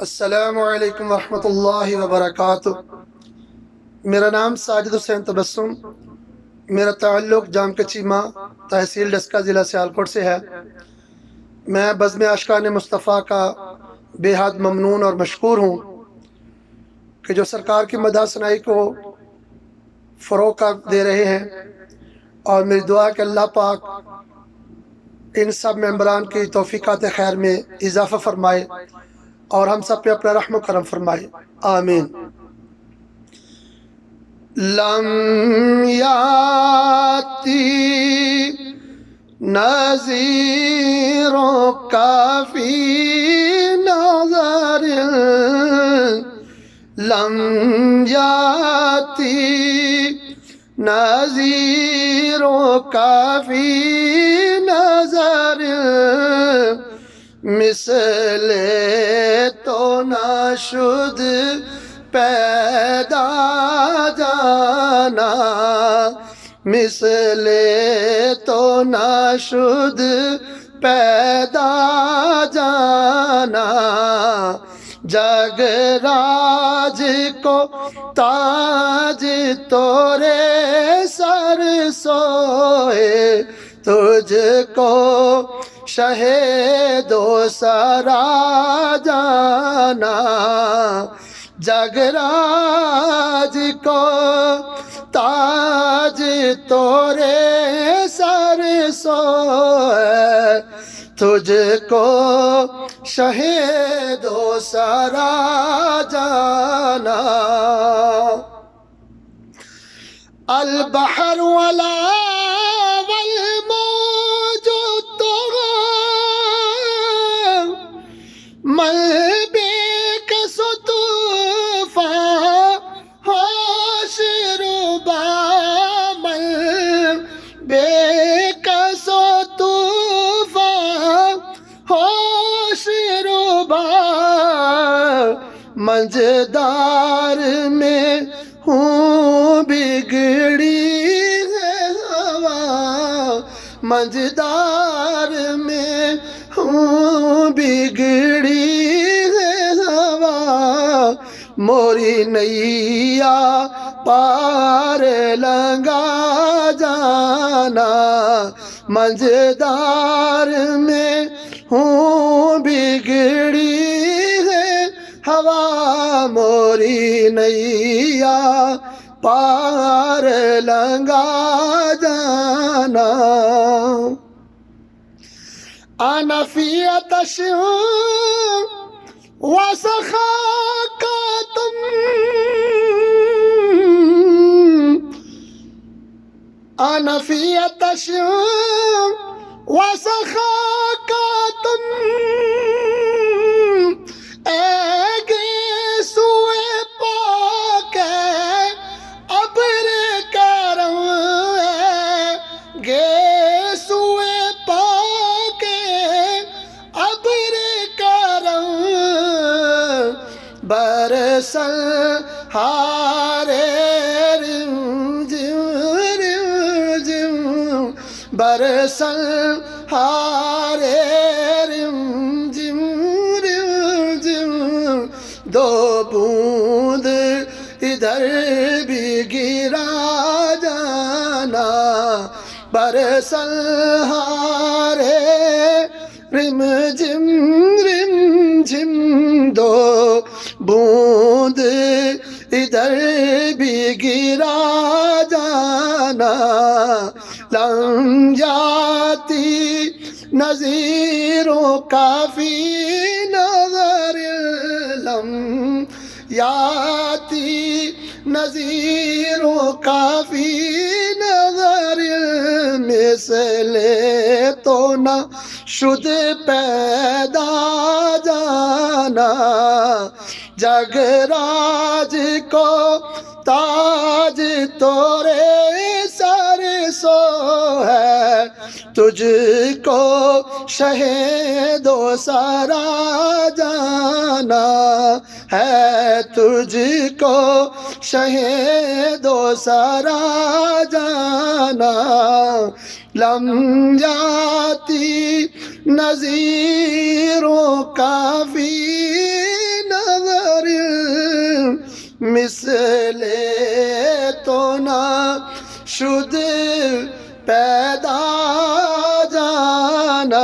السلام علیکم ورحمۃ اللہ وبرکاتہ۔ میرا نام ساجد حسین تبسم، میرا تعلق جام کچیمہ تحصیل ڈسکہ ضلع سیالکوٹ سے ہے۔ میں بزم اشکان مصطفیٰ کا بے حد ممنون اور مشکور ہوں کہ جو سرکار کی مدح ثنائی کو فروغ دے رہے ہیں، اور میری دعا ہے کہ اللہ پاک ان سب ممبران کی توفیقات خیر میں اضافہ فرمائے اور ہم سب پہ اپنا رحم و کرم فرمائے، آمین۔ لم یاتی نذیروں کا فی نظر، لم یاتی نذیروں کا فی نظر، مثل تو نہ شد پیدا جانا، مثل تو نہ شد پیدا جانا، جگ راج کو تاج تورے سر سوئے، تجھ کو شہ دو سرا جانا، جگ راج کو تاج تورے سر سوئے، تجھ کو شہ دو سرا جانا۔ البحر ولا والموج الطغى، من بك طوفان حاشربا، من بك طوفان حاشربا، منجدار میں ہوں بگڑی ہے ہوا، منجدار میں ہوں بگڑی ہے ہوا، موری نیا پار لنگا جانا، منجدار میں ہوں بگڑی ہے ہوا، موری نیا پار لنگا جانا۔ انا فی عطش وسخاکۃ، انا فی عطش وسخاکۃ، اے گیسوئے پاک ابر کرم، اے گیسوئے پاک ابر کرم، برسل ہارے رمجم رمجم، برسل ہارے رمجم رمجم، دو بوند ادھر بھی گرا جانا، برسل ہارے رمجم رمجم، دو بوند ادھر بھی گرا جانا، لم یاتی نذیروں کا فی نظر، لم یاتی نذیروں کا فی نظر، مثل تو نہ شد پیدا جانا، جگ راج کو تاج تورے سر سو ہے، تجھ کو شہ دو سرا جانا ہے، تجھ کو شہ دو سرا جانا، لم یاتی نذیروں کا فی مثل تو نہ شد پیدا جانا